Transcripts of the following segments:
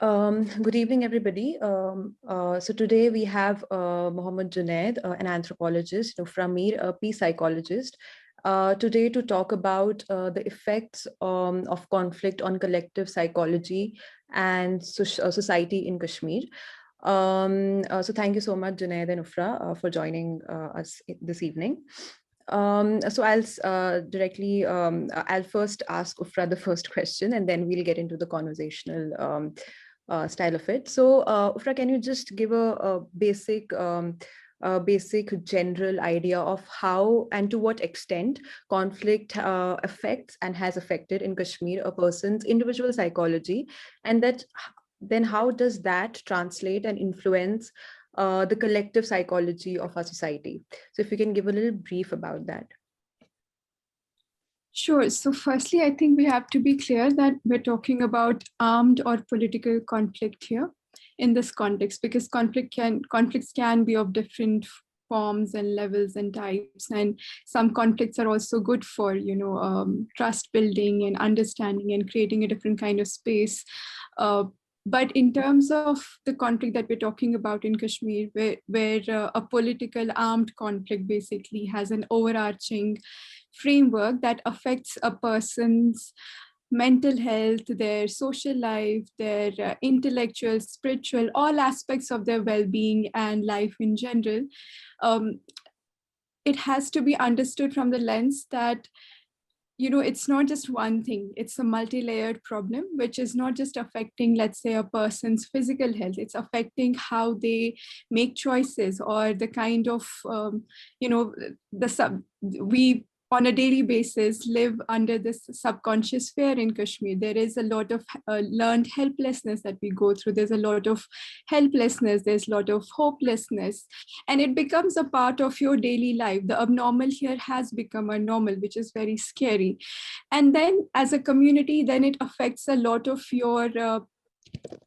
Good evening, everybody. So today we have Mohamad Junaid, an anthropologist, Ufra Mir, a peace psychologist, today to talk about the effects of conflict on collective psychology and society in Kashmir. So thank you so much, Junaid and Ufra, for joining us this evening. So I'll first ask Ufra the first question, and then we'll get into the conversational style of it. So, Ufra, can you just give a basic general idea of how and to what extent conflict affects and has affected in Kashmir a person's individual psychology, and then how does that translate and influence the collective psychology of our society? So if you can give a little brief about that. Sure. So firstly, I think we have to be clear that we're talking about armed or political conflict here in this context, because conflicts can be of different forms and levels and types, and some conflicts are also good for trust building and understanding and creating a different kind of space. But in terms of the conflict that we're talking about in Kashmir, where a political armed conflict basically has an overarching framework that affects a person's mental health, their social life, their intellectual, spiritual, all aspects of their well-being and life in general, it has to be understood from the lens that it's not just one thing, it's a multi-layered problem, which is not just affecting, let's say, a person's physical health, it's affecting how they make choices, or the kind of, we on a daily basis live under this subconscious fear in Kashmir. There is a lot of learned helplessness that we go through. There's a lot of helplessness, there's a lot of hopelessness, and it becomes a part of your daily life. The abnormal here has become a normal, which is very scary. And then as a community, then it affects a lot of your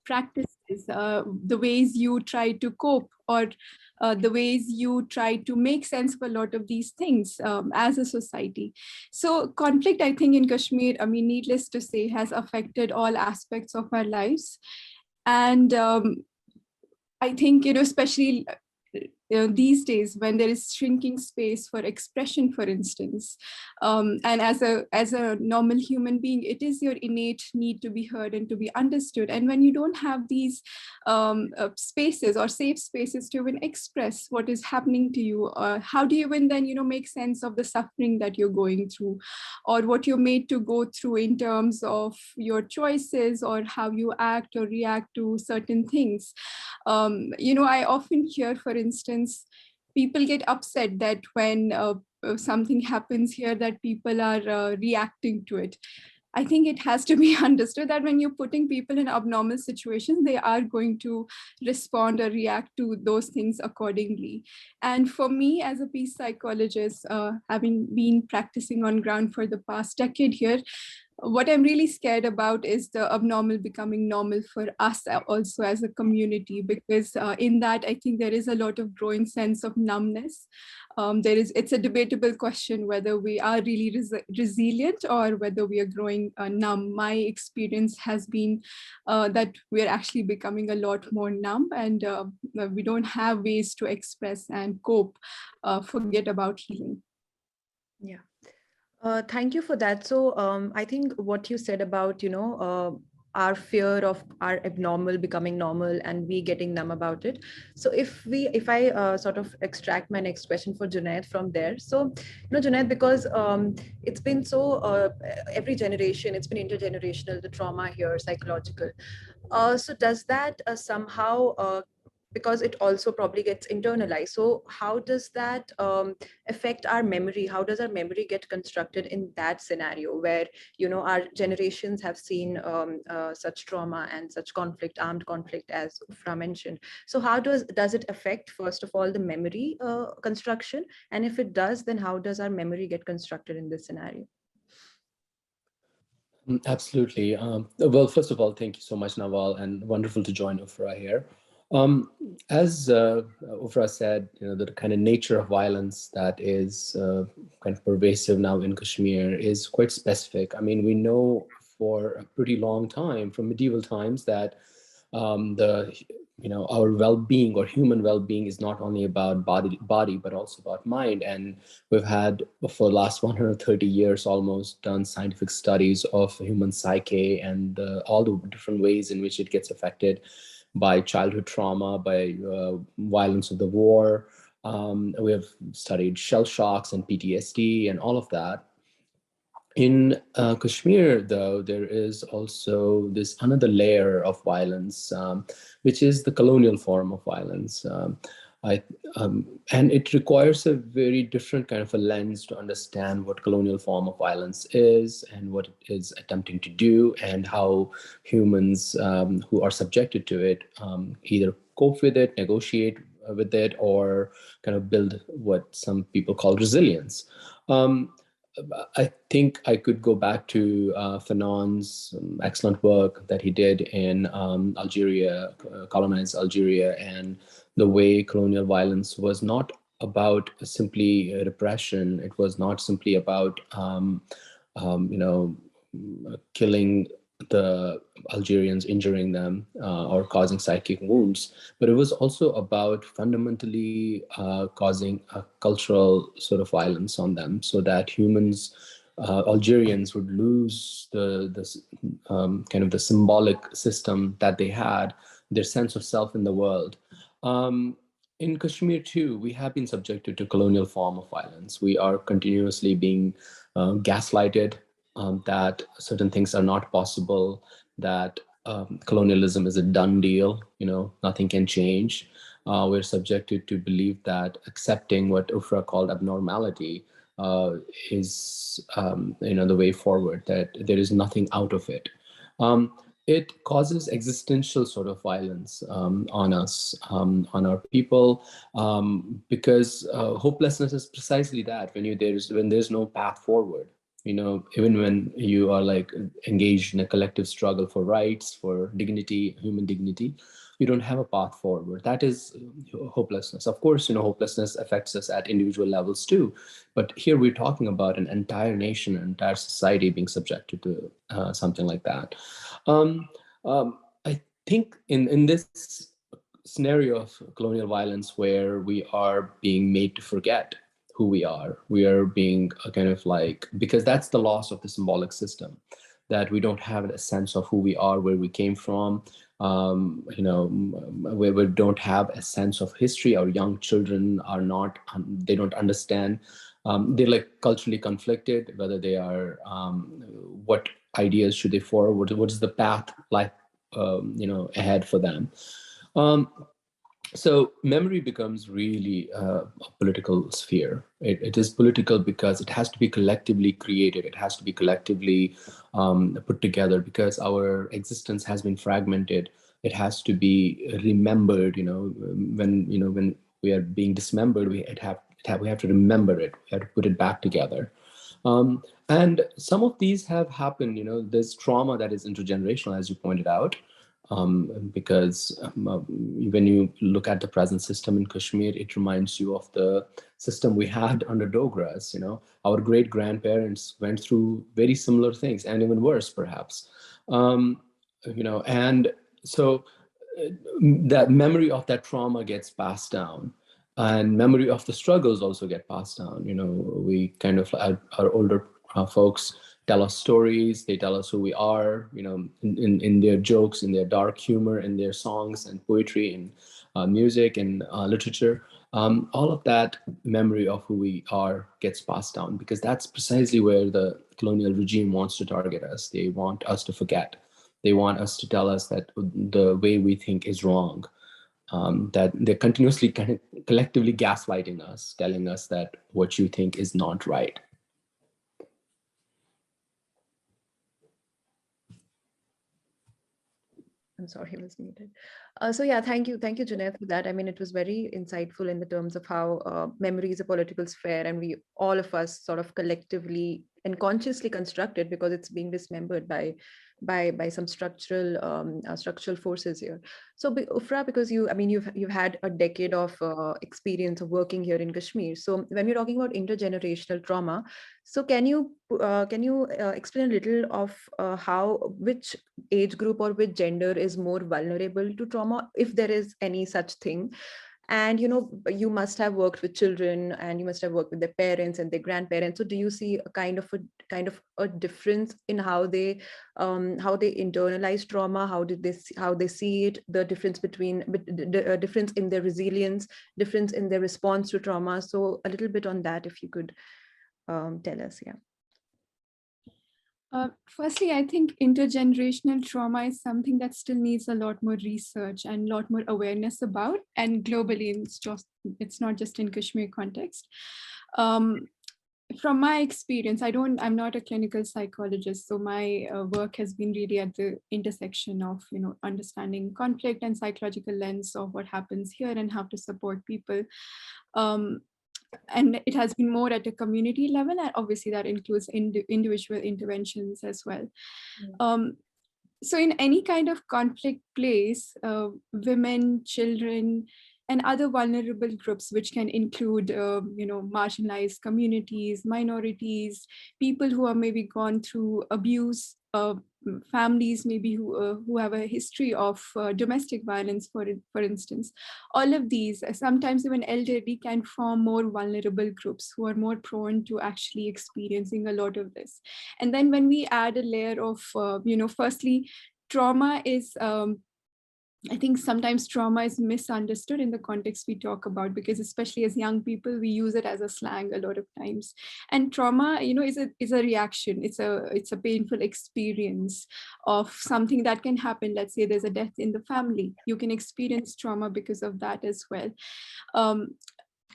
practices, the ways you try to cope, or the ways you try to make sense of a lot of these things as a society. So conflict, I think, in Kashmir, needless to say, has affected all aspects of our lives. And I think, especially these days when there is shrinking space for expression, for instance, and as a normal human being, it is your innate need to be heard and to be understood. And when you don't have these spaces or safe spaces to even express what is happening to you, how do you even then make sense of the suffering that you're going through, or what you're made to go through in terms of your choices, or how you act or react to certain things. I often hear, for instance, people get upset that when something happens here, that people are reacting to it. I think it has to be understood that when you're putting people in abnormal situations, they are going to respond or react to those things accordingly. And for me, as a peace psychologist, having been practicing on ground for the past decade here, what I'm really scared about is the abnormal becoming normal for us also as a community, because in that, I think there is a lot of growing sense of numbness. It's a debatable question whether we are really resilient or whether we are growing numb. My experience has been that we're actually becoming a lot more numb, and we don't have ways to express and cope, forget about healing. Yeah. Thank you for that. So I think what you said about, our fear of our abnormal becoming normal and we getting numb about it. So if I sort of extract my next question for Junaid from there. So, Junaid, because it's been so, every generation, it's been intergenerational, the trauma here, psychological. So does that somehow, because it also probably gets internalized. So how does that affect our memory? How does our memory get constructed in that scenario where, our generations have seen such trauma and such conflict, armed conflict, as Ufra mentioned. So how does it affect, first of all, the memory construction? And if it does, then how does our memory get constructed in this scenario? Absolutely. Well, first of all, thank you so much, Nawal, and wonderful to join Ufra here. As Ufra said, the kind of nature of violence that is kind of pervasive now in Kashmir is quite specific. I mean, we know for a pretty long time, from medieval times, that the our well-being or human well-being is not only about body but also about mind. And we've had for the last 130 years almost done scientific studies of human psyche and all the different ways in which it gets affected by childhood trauma, by violence of the war. We have studied shell shocks and PTSD and all of that. In Kashmir, though, there is also this another layer of violence, which is the colonial form of violence. I, and it requires a very different kind of a lens to understand what colonial form of violence is and what it is attempting to do, and how humans who are subjected to it either cope with it, negotiate with it, or kind of build what some people call resilience. I think I could go back to Fanon's excellent work that he did in Algeria, colonized Algeria, and the way colonial violence was not about simply repression. It was not simply about, killing the Algerians, injuring them, or causing psychic wounds, but it was also about fundamentally causing a cultural sort of violence on them, so that humans, Algerians, would lose kind of the symbolic system that they had, their sense of self in the world. In Kashmir too, we have been subjected to colonial form of violence. We are continuously being gaslighted, that certain things are not possible, that colonialism is a done deal, nothing can change. We're subjected to believe that accepting what Ufra called abnormality is, the way forward, that there is nothing out of it. It causes existential sort of violence on us, on our people, because hopelessness is precisely that. When there's no path forward, even when you are like engaged in a collective struggle for rights, for dignity, human dignity, you don't have a path forward. That is hopelessness. Of course, hopelessness affects us at individual levels too. But here we're talking about an entire nation, an entire society being subjected to something like that. I think in this scenario of colonial violence, where we are being made to forget who we are being kind of like, because that's the loss of the symbolic system, that we don't have a sense of who we are, where we came from, we don't have a sense of history. Our young children are not, they don't understand. They're like culturally conflicted, whether they are, what ideas should they forward, what is the path like, ahead for them. So memory becomes really a political sphere. It is political because it has to be collectively created. It has to be collectively put together, because our existence has been fragmented. It has to be remembered. When we are being dismembered, we have to remember it. We have to put it back together. And some of these have happened. There's trauma that is intergenerational, as you pointed out. Because when you look at the present system in Kashmir, it reminds you of the system we had under Dogras. Our great grandparents went through very similar things, and even worse, perhaps. And so that memory of that trauma gets passed down, and memory of the struggles also get passed down. We kind of, our older folks tell us stories, they tell us who we are, in their jokes, in their dark humor, in their songs and poetry and music and literature. All of that memory of who we are gets passed down, because that's precisely where the colonial regime wants to target us. They want us to forget. They want us to tell us that the way we think is wrong. That they're continuously kind of collectively gaslighting us, telling us that what you think is not right. I'm sorry, he was muted. So yeah, thank you, Junaid, for that. I mean, it was very insightful in the terms of how memory is a political sphere, and we, all of us, sort of collectively and consciously constructed because it's being dismembered by some structural forces here. So Ufra, because you've had a decade of experience of working here in Kashmir. So when we're talking about intergenerational trauma, so can you explain a little of which age group or which gender is more vulnerable to trauma, if there is any such thing? And you must have worked with children, and you must have worked with their parents and their grandparents. So do you see a kind of a difference in how they internalize trauma, how they see it, the difference between the difference in their resilience, difference in their response to trauma? So a little bit on that, if you could tell us. Yeah. Firstly, I think intergenerational trauma is something that still needs a lot more research and a lot more awareness about, and globally, it's not just in Kashmir context. From my experience, I'm not a clinical psychologist, so my work has been really at the intersection of understanding conflict and psychological lens of what happens here and how to support people. And it has been more at a community level, and obviously that includes individual interventions as well. So in any kind of conflict place, women, children, and other vulnerable groups, which can include, marginalized communities, minorities, people who have maybe gone through abuse, families maybe who have a history of domestic violence, for instance. All of these, sometimes even elderly, can form more vulnerable groups who are more prone to actually experiencing a lot of this. And then when we add a layer of, firstly, trauma is, I think sometimes trauma is misunderstood in the context we talk about, because especially as young people, we use it as a slang a lot of times. And trauma, is a reaction. It's a painful experience of something that can happen. Let's say there's a death in the family. You can experience trauma because of that as well.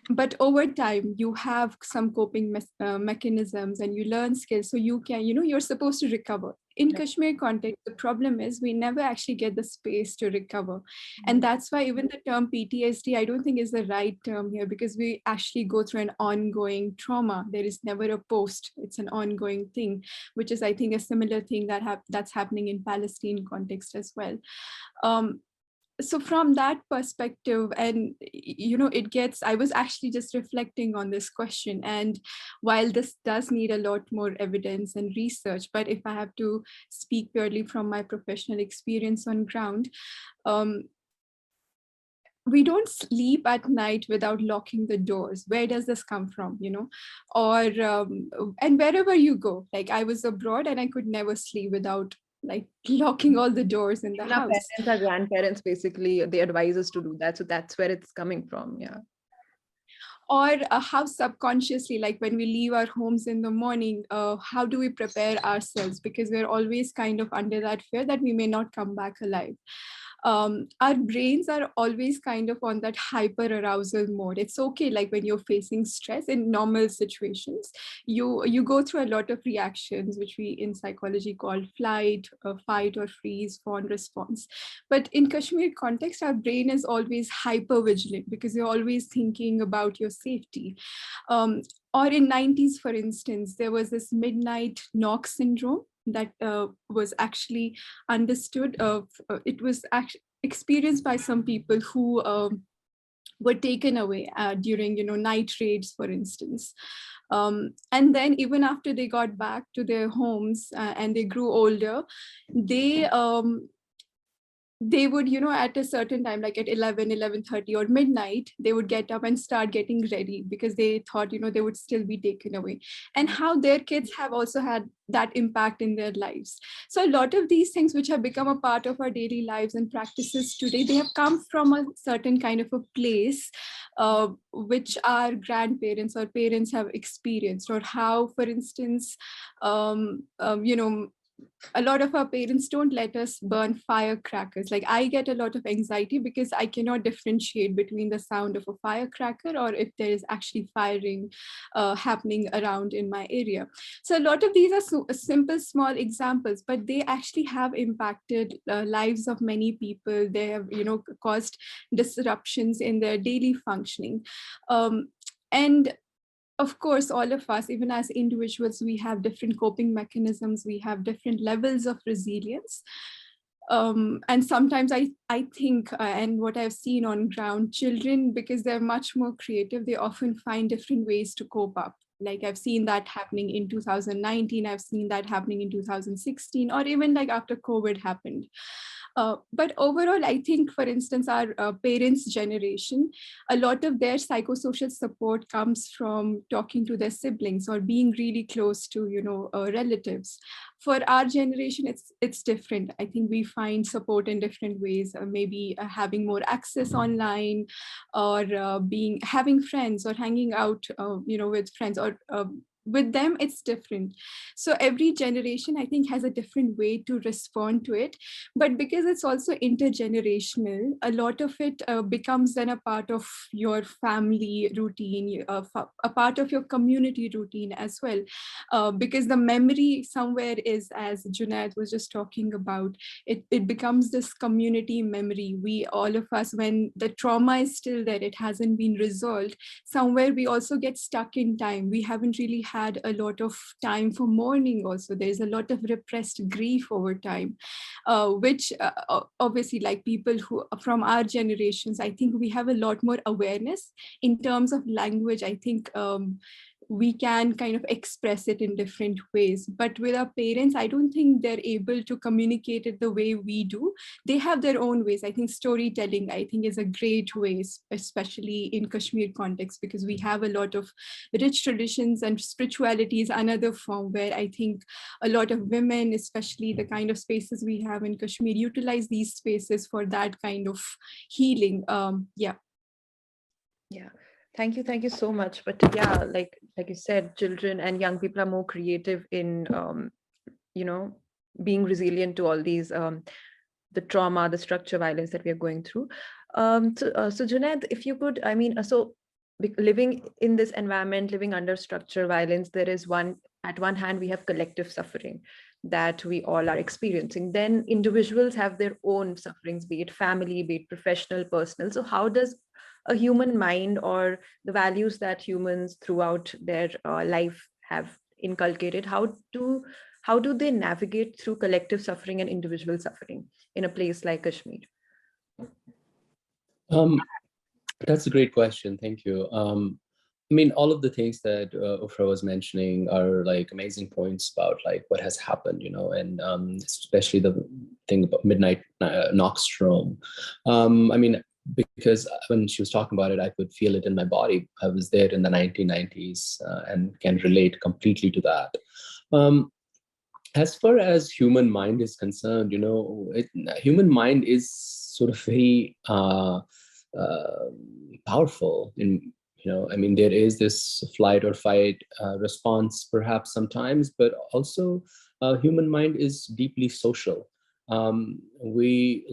But over time, you have some coping mechanisms, and you learn skills, so you can, you're supposed to recover. In Kashmir context, the problem is we never actually get the space to recover. And that's why even the term PTSD, I don't think is the right term here, because we actually go through an ongoing trauma. There is never a post. It's an ongoing thing, which is, I think, a similar thing that's happening in Palestine context as well. So from that perspective, and I was actually just reflecting on this question, and while this does need a lot more evidence and research, but if I have to speak purely from my professional experience on ground, we don't sleep at night without locking the doors. Where does this come from, or and wherever you go, like I was abroad and I could never sleep without locking all the doors in the house. Parents, our grandparents, basically, they advise us to do that. So that's where it's coming from. Yeah. Or how subconsciously, like when we leave our homes in the morning, how do we prepare ourselves? Because we're always kind of under that fear that we may not come back alive. Our brains are always kind of on that hyper arousal mode. It's okay, like when you're facing stress in normal situations, you go through a lot of reactions, which we in psychology call flight, fight, or freeze, fawn response. But in Kashmir context, our brain is always hyper vigilant because you're always thinking about your safety. Or in 90s, for instance, there was this midnight knock syndrome that was actually understood. It was actually experienced by some people who were taken away during night raids, for instance. And then even after they got back to their homes and they grew older, they would, at a certain time, like at 11:30 or midnight, they would get up and start getting ready because they thought, they would still be taken away. And how their kids have also had that impact in their lives. So a lot of these things which have become a part of our daily lives and practices today, they have come from a certain kind of a place which our grandparents or parents have experienced, or how, for instance, a lot of our parents don't let us burn firecrackers. Like I get a lot of anxiety because I cannot differentiate between the sound of a firecracker or if there is actually firing happening around in my area. So a lot of these are simple, small examples, but they actually have impacted lives of many people. They have, caused disruptions in their daily functioning. And of course, all of us, even as individuals, we have different coping mechanisms, we have different levels of resilience. And sometimes I think, and what I've seen on ground, children, because they're much more creative, they often find different ways to cope up. Like I've seen that happening in 2019, I've seen that happening in 2016, or even like after COVID happened. But overall, I think, for instance, our parents' generation, a lot of their psychosocial support comes from talking to their siblings or being really close to, relatives. For our generation, it's different. I think we find support in different ways, maybe having more access online, or having friends, or hanging out, with friends, or with them it's different. So every generation, I think, has a different way to respond to it. But because it's also intergenerational, a lot of it becomes then a part of your family routine, a part of your community routine as well, because the memory somewhere is, as Junaid was just talking about, it becomes this community memory. We, all of us, when the trauma is still there, it hasn't been resolved, somewhere we also get stuck in time. We haven't really had a lot of time for mourning also. There's a lot of repressed grief over time, which obviously, like people who from our generations, I think we have a lot more awareness in terms of language. I think we can kind of express it in different ways. But with our parents, I don't think they're able to communicate it the way we do. They have their own ways. I think storytelling, I think, is a great way, especially in Kashmir context, because we have a lot of rich traditions, and spirituality is another form where I think a lot of women, especially the kind of spaces we have in Kashmir, utilize these spaces for that kind of healing. Yeah. Thank you so much. But yeah, like you said, children and young people are more creative in being resilient to all these the trauma, the structure violence that we are going through. So Junaid, if you could, living in this environment, living under structure violence, there is at one hand we have collective suffering that we all are experiencing. Then individuals have their own sufferings, be it family, be it professional, personal. So how does a human mind, or the values that humans throughout their life have inculcated, how do they navigate through collective suffering and individual suffering in a place like Kashmir? That's a great question. Thank you. I mean, all of the things that Ufra was mentioning are like amazing points about like what has happened, and especially the thing about Midnight Nostrum. I mean, because when she was talking about it, I could feel it in my body. I was there in the 1990s and can relate completely to that. As far as human mind is concerned, human mind is sort of very powerful. I mean, there is this flight or fight response perhaps sometimes, but also human mind is deeply social. We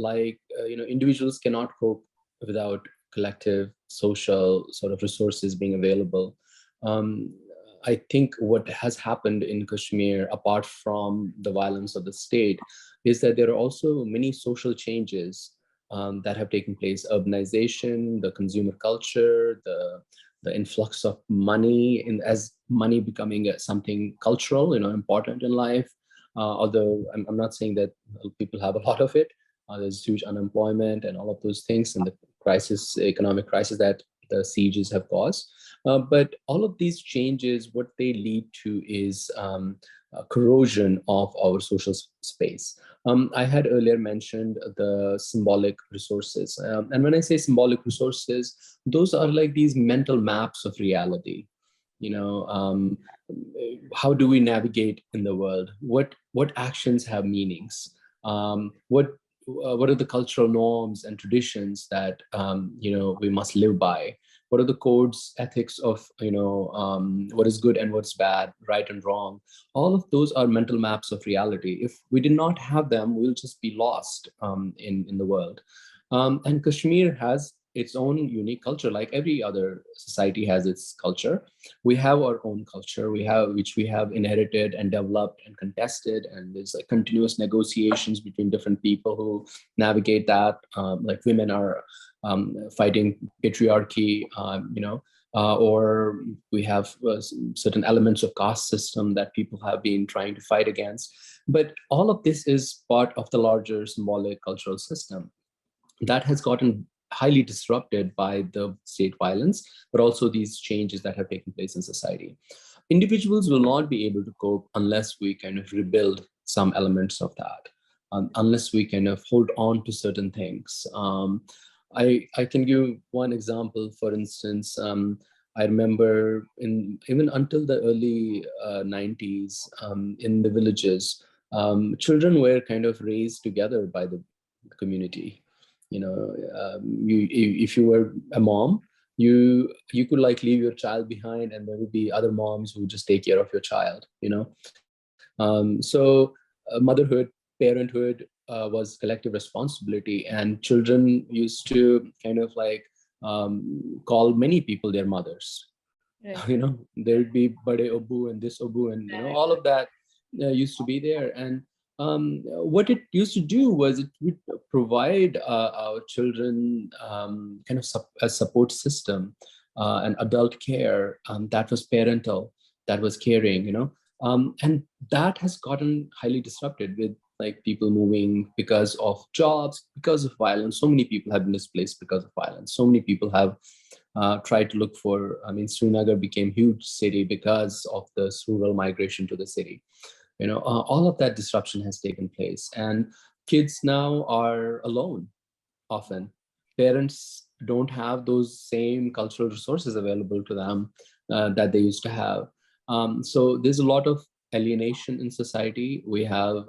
individuals cannot cope without collective social sort of resources being available. I think what has happened in Kashmir, apart from the violence of the state, is that there are also many social changes that have taken place. Urbanization, the consumer culture, the influx of money, as money becoming something cultural, important in life. Although I'm not saying that people have a lot of it. There's huge unemployment and all of those things, and the economic crisis that the sieges have caused. But all of these changes, what they lead to is corrosion of our social space. I had earlier mentioned the symbolic resources. And when I say symbolic resources, those are like these mental maps of reality. How do we navigate in the world? What actions have meanings? What are the cultural norms and traditions that we must live by? What are the codes, ethics of what is good and what's bad, right and wrong? All of those are mental maps of reality. If we did not have them, we'll just be lost in the world. And Kashmir has its own unique culture, like every other society has its culture. We have our own culture, which we have inherited and developed and contested, and there's like continuous negotiations between different people who navigate that. Like women are fighting patriarchy, or we have certain elements of caste system that people have been trying to fight against. But all of this is part of the larger symbolic cultural system that has gotten highly disrupted by the state violence, but also these changes that have taken place in society. Individuals will not be able to cope unless we kind of rebuild some elements of that, unless we kind of hold on to certain things. I can give one example. For instance, I remember even until the early 90s, in the villages, children were kind of raised together by the community. You know, if you were a mom, you could like leave your child behind, and there would be other moms who just take care of your child. So motherhood, parenthood was collective responsibility, and children used to kind of like call many people their mothers. Right. There'd be Bade Obu and this Obu, and all of that used to be there. And what it used to do was it would provide our children kind of a support system, and adult care that was parental, that was caring, and that has gotten highly disrupted with like people moving because of jobs, because of violence. So many people have been displaced because of violence. So many people have tried to look for, Srinagar became a huge city because of this rural migration to the city. All of that disruption has taken place, and kids now are alone often. Parents don't have those same cultural resources available to them that they used to have. So there's a lot of alienation in society. We have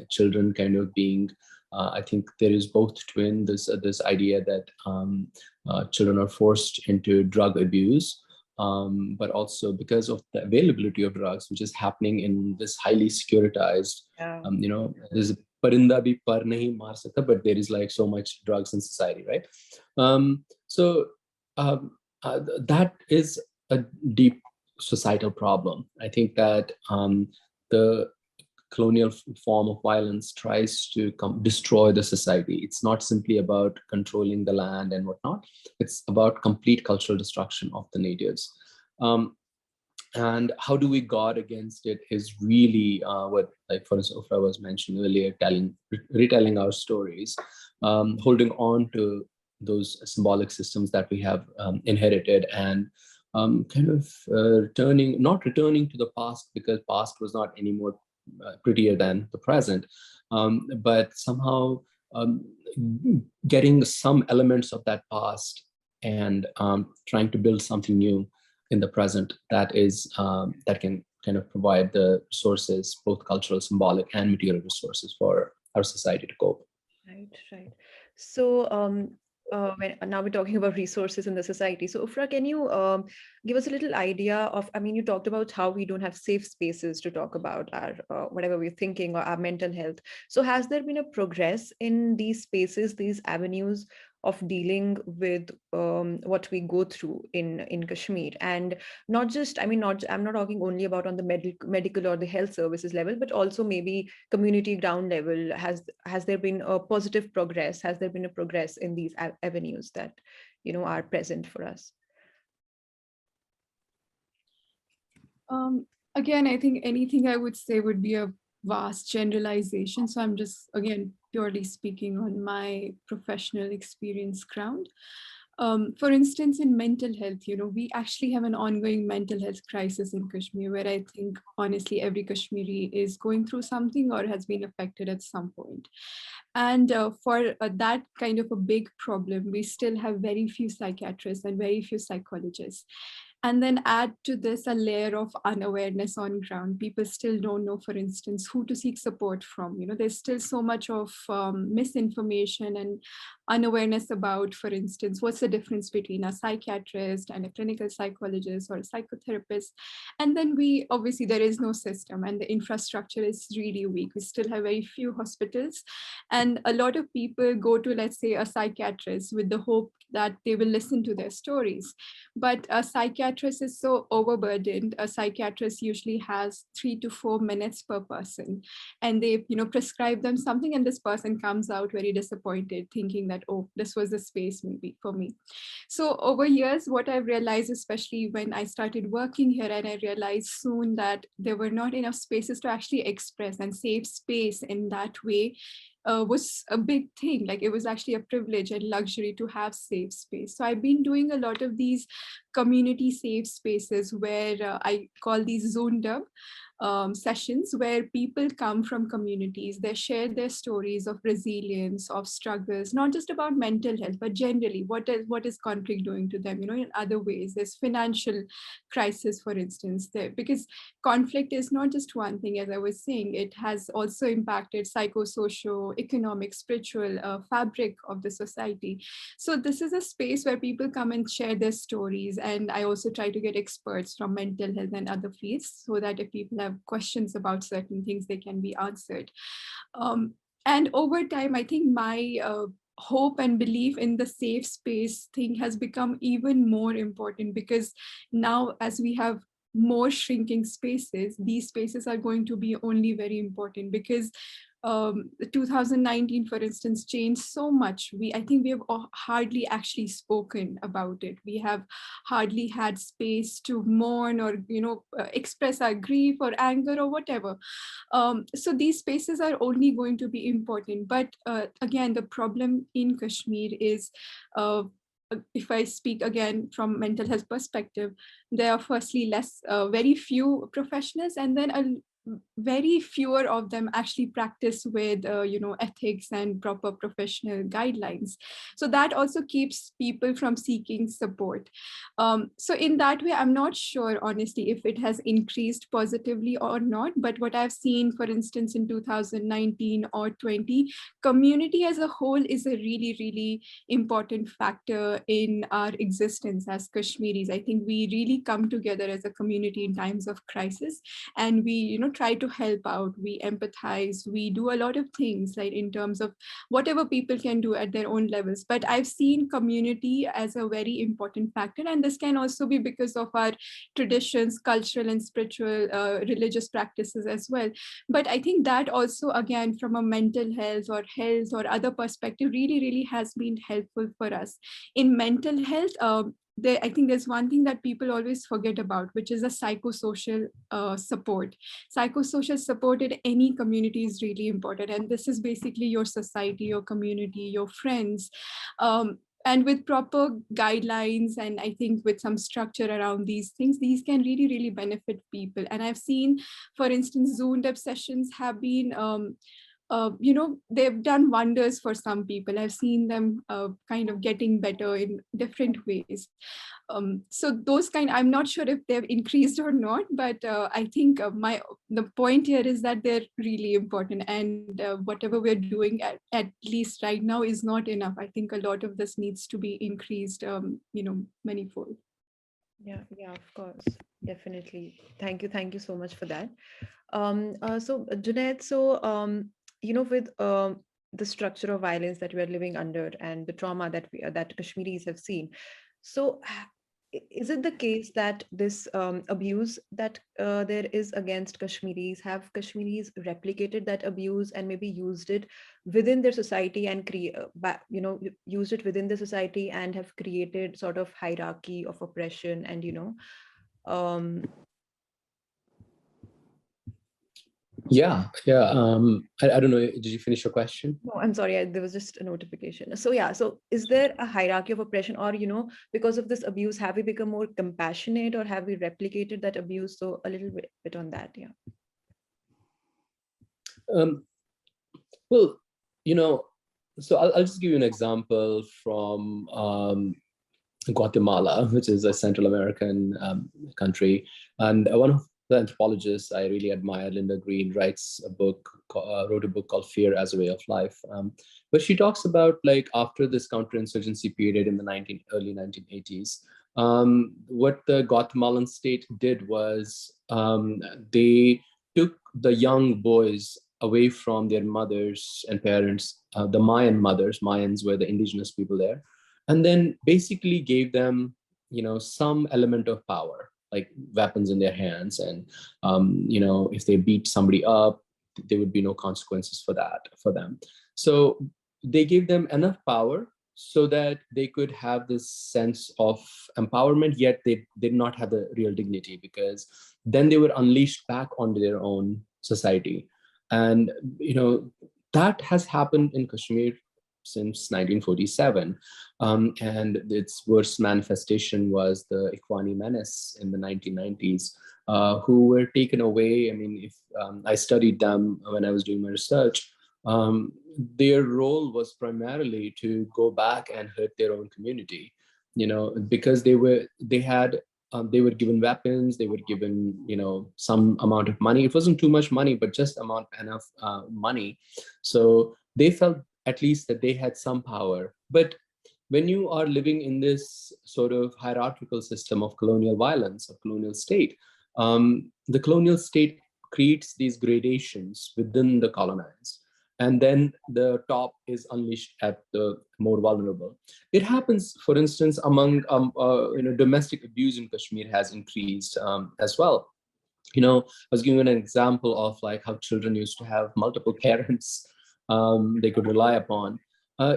children kind of being, I think there is both twin, this idea that children are forced into drug abuse, but also because of the availability of drugs, which is happening in this highly securitized, Yeah. there's parinda bhi par nahi maar sakta, but there is like so much drugs in society, right? So that is a deep societal problem. I think that the colonial form of violence tries to destroy the society. It's not simply about controlling the land and whatnot. It's about complete cultural destruction of the natives. And how do we guard against it is really what, like for instance, Ufra was mentioning earlier, retelling our stories, holding on to those symbolic systems that we have inherited, and kind of not returning to the past, because past was not any more prettier than the present, but somehow getting some elements of that past and trying to build something new in the present that can kind of provide the resources, both cultural, symbolic, and material resources for our society to cope. Right. So now we're talking about resources in the society. So Ufra, can you give us a little idea of, you talked about how we don't have safe spaces to talk about our whatever we're thinking, or our mental health. So has there been a progress in these spaces, these avenues of dealing with what we go through in Kashmir? And not just, I'm not talking only about on the medical or the health services level, but also maybe community ground level. Has there been a positive progress? Has there been a progress in these avenues that are present for us? Again, I think anything I would say would be a vast generalization. So I'm just, again, purely speaking on my professional experience ground. For instance, in mental health, we actually have an ongoing mental health crisis in Kashmir, where I think, honestly, every Kashmiri is going through something or has been affected at some point. And for that kind of a big problem, we still have very few psychiatrists and very few psychologists. And then add to this a layer of unawareness on ground. People still don't know, for instance, who to seek support from. There's still so much of misinformation and unawareness about, for instance, what's the difference between a psychiatrist and a clinical psychologist or a psychotherapist. And then obviously there is no system, and the infrastructure is really weak. We still have very few hospitals. And a lot of people go to, let's say, a psychiatrist with the hope that they will listen to their stories. But a psychiatrist is so overburdened. A psychiatrist usually has 3 to 4 minutes per person, and they prescribe them something, and this person comes out very disappointed, thinking that, oh, this was the space maybe for me. So over years, what I've realized, especially when I started working here, and I realized soon that there were not enough spaces to actually express, and safe space in that way was a big thing. Like, it was actually a privilege and luxury to have safe space. So I've been doing a lot of these community safe spaces where I call these zoned up sessions, where people come from communities. They share their stories of resilience, of struggles, not just about mental health, but generally what is conflict doing to them, in other ways. There's financial crisis, for instance, there, because conflict is not just one thing, as I was saying. It has also impacted psychosocial, economic, spiritual fabric of the society. So this is a space where people come and share their stories. And I also try to get experts from mental health and other fields, so that if people have questions about certain things, they can be answered. And over time, I think my hope and belief in the safe space thing has become even more important, because now, as we have more shrinking spaces, these spaces are going to be only very important, because 2019, for instance, changed so much. I think we have hardly actually spoken about it. We have hardly had space to mourn or express our grief or anger or whatever. So these spaces are only going to be important. But again, the problem in Kashmir is, if I speak again from mental health perspective, there are firstly very few professionals, and then very fewer of them actually practice with ethics and proper professional guidelines. So that also keeps people from seeking support. So in that way, I'm not sure honestly if it has increased positively or not. But what I've seen, for instance, in 2019 or 20, community as a whole is a really, really important factor in our existence as Kashmiris. I think we really come together as a community in times of crisis, and we try to help out, we empathize, we do a lot of things, like in terms of whatever people can do at their own levels. But I've seen community as a very important factor, and this can also be because of our traditions, cultural and spiritual religious practices as well. But I think that also, again, from a mental health or other perspective, really, really has been helpful for us. In mental health, I think there's one thing that people always forget about, which is a psychosocial support. Psychosocial support in any community is really important. And this is basically your society, your community, your friends. And with proper guidelines, and I think with some structure around these things, these can really, really benefit people. And I've seen, for instance, Zoomed up sessions have been they've done wonders for some people. I've seen them kind of getting better in different ways. So those I'm not sure if they've increased or not, but I think the point here is that they're really important, and whatever we're doing at least right now is not enough. I think a lot of this needs to be increased, manifold. Yeah, of course, definitely. Thank you so much for that. So Junaid, with the structure of violence that we are living under and the trauma that Kashmiris have seen, so is it the case that this abuse that there is against Kashmiris, have Kashmiris replicated that abuse and maybe used it within their society and used it within the society and have created sort of hierarchy of oppression and um, Yeah. I don't know. Did you finish your question? No, I'm sorry. There was just a notification. So is there a hierarchy of oppression, or because of this abuse, have we become more compassionate, or have we replicated that abuse? So a little bit on that, yeah. Well, so I'll just give you an example from Guatemala, which is a Central American country, and one of the anthropologists I really admire, Linda Green, wrote a book called Fear as a Way of Life. But she talks about, like, after this counterinsurgency period in the early 1980s, what the Guatemalan state did was they took the young boys away from their mothers and parents, the Mayan mothers. Mayans were the indigenous people there. and then basically gave them, some element of power, like weapons in their hands. And, if they beat somebody up, there would be no consequences for that for them. So they gave them enough power so that they could have this sense of empowerment, yet they did not have the real dignity, because then they were unleashed back onto their own society. And, that has happened in Kashmir since 1947. And its worst manifestation was the Ikwani Menace in the 1990s, who were taken away. I mean, if I studied them when I was doing my research, their role was primarily to go back and hurt their own community, because they were given weapons, they were given, some amount of money. It wasn't too much money, but just enough money. So they felt at least that they had some power. But when you are living in this sort of hierarchical system of colonial violence, of colonial state, the colonial state creates these gradations within the colonized, and then the top is unleashed at the more vulnerable. It happens, for instance, among domestic abuse in Kashmir has increased as well. I was giving an example of like how children used to have multiple parents they could rely upon.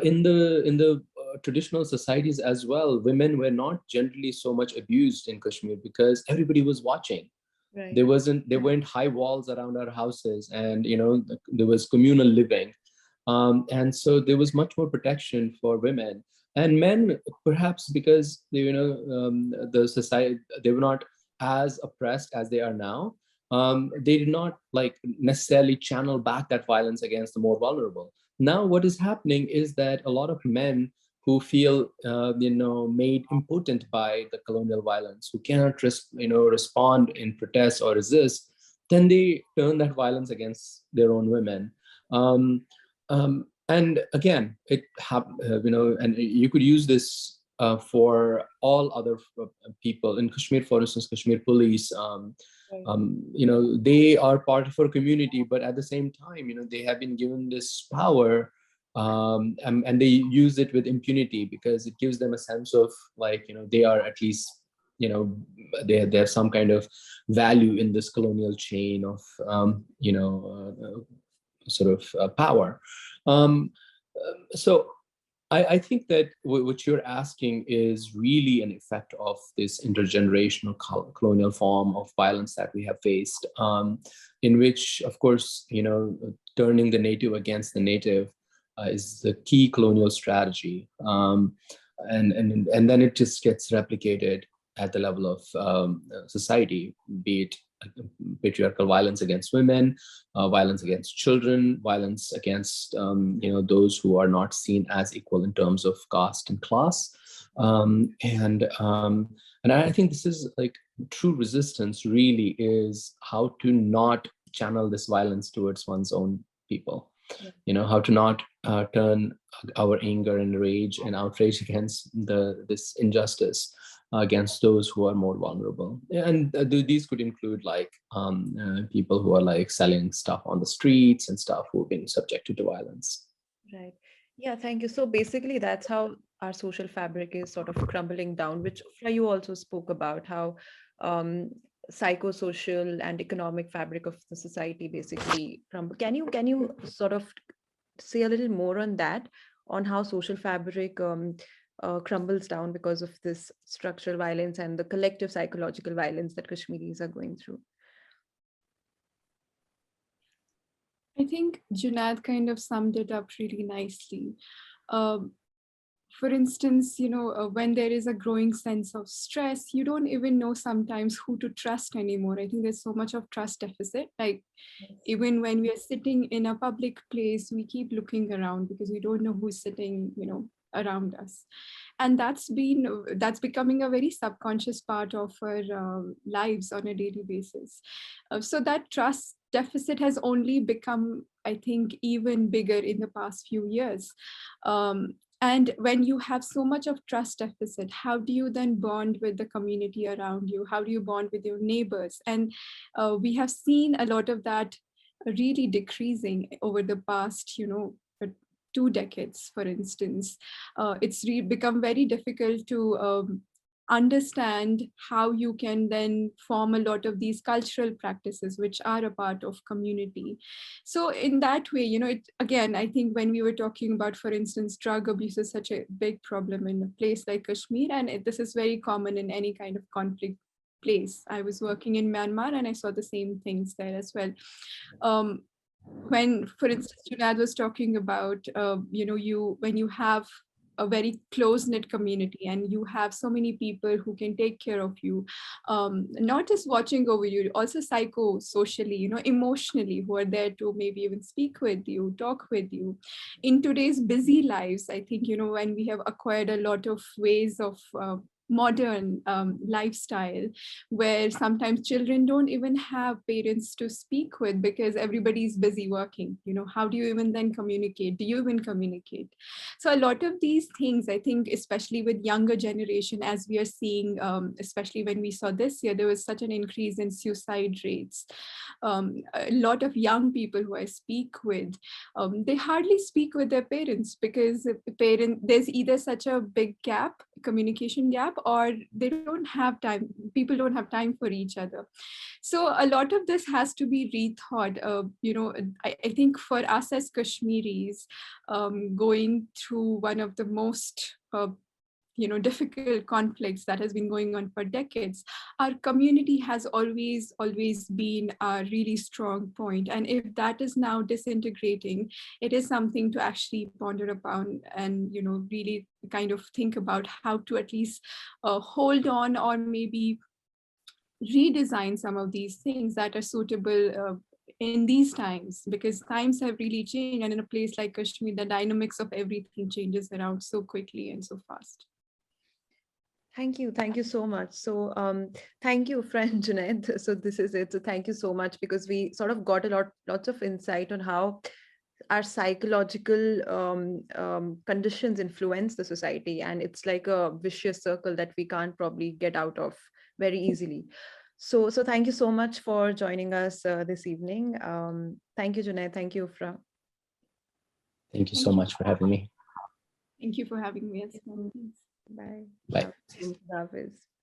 In the traditional societies as well, women were not generally so much abused in Kashmir because everybody was watching. Right. There weren't high walls around our houses, and there was communal living, and so there was much more protection for women and men, perhaps because the society, they were not as oppressed as they are now. They did not like necessarily channel back that violence against the more vulnerable. Now what is happening is that a lot of men who feel made impotent by the colonial violence, who cannot respond in protest or resist, then they turn that violence against their own women. And again, and you could use this for all other people in Kashmir. For instance, Kashmir police, they are part of our community, but at the same time, they have been given this power, and they use it with impunity because it gives them a sense of like, they are at least, they have some kind of value in this colonial chain of, sort of power. So I think that what you're asking is really an effect of this intergenerational colonial form of violence that we have faced, in which, of course, turning the native against the native is the key colonial strategy. And then it just gets replicated at the level of society, be it patriarchal violence against women, violence against children, violence against those who are not seen as equal in terms of caste and class, and I think this is like true resistance. Really, is how to not channel this violence towards one's own people. How to not turn our anger and rage and outrage against this injustice against those who are more vulnerable. And these could include like people who are like selling stuff on the streets and stuff, who have been subjected to violence. Right. Yeah, thank you. So basically, that's how our social fabric is sort of crumbling down, which Ufra, you also spoke about how psychosocial and economic fabric of the society basically crumble. Can you sort of say a little more on that, on how social fabric crumbles down because of this structural violence and the collective psychological violence that Kashmiris are going through? I think Junaid kind of summed it up really nicely. For instance, when there is a growing sense of stress, you don't even know sometimes who to trust anymore. I think there's so much of trust deficit. Like even when we are sitting in a public place, we keep looking around because we don't know who's sitting, around us. And that's becoming a very subconscious part of our lives on a daily basis. So that trust deficit has only become, I think, even bigger in the past few years. And when you have so much of trust deficit, how do you then bond with the community around you? How do you bond with your neighbors? And we have seen a lot of that really decreasing over the past, 2 decades, for instance, it's become very difficult to understand how you can then form a lot of these cultural practices which are a part of community. So in that way, again, I think when we were talking about, for instance, drug abuse is such a big problem in a place like Kashmir, and this is very common in any kind of conflict place. I was working in Myanmar and I saw the same things there as well. When, for instance, Junaid was talking about, when you have a very close-knit community and you have so many people who can take care of you, not just watching over you, also psycho-socially, emotionally, who are there to maybe even speak with you, talk with you. In today's busy lives, I think, when we have acquired a lot of ways of modern lifestyle, where sometimes children don't even have parents to speak with because everybody's busy working. How do you even then communicate? Do you even communicate? So a lot of these things, I think, especially with younger generation, as we are seeing, especially when we saw this year, there was such an increase in suicide rates. A lot of young people who I speak with, they hardly speak with their parents because there's either such a big gap, communication gap, or they don't have time. People don't have time for each other. So a lot of this has to be rethought. I think for us as Kashmiris, going through one of the most difficult conflicts that has been going on for decades, our community has always been a really strong point. And if that is now disintegrating, it is something to actually ponder upon and, really kind of think about how to at least hold on or maybe redesign some of these things that are suitable in these times, because times have really changed. And in a place like Kashmir, the dynamics of everything changes around so quickly and so fast. Thank you so much. So thank you, friend Junaid. So this is it. So thank you so much, because we sort of got lots of insight on how our psychological conditions influence the society, and it's like a vicious circle that we can't probably get out of very easily. So thank you so much for joining us this evening. Thank you, Junaid. Thank you, Ufra. Thank you so much for having me. Thank you for having me as well. Bye. Bye. Hafiz.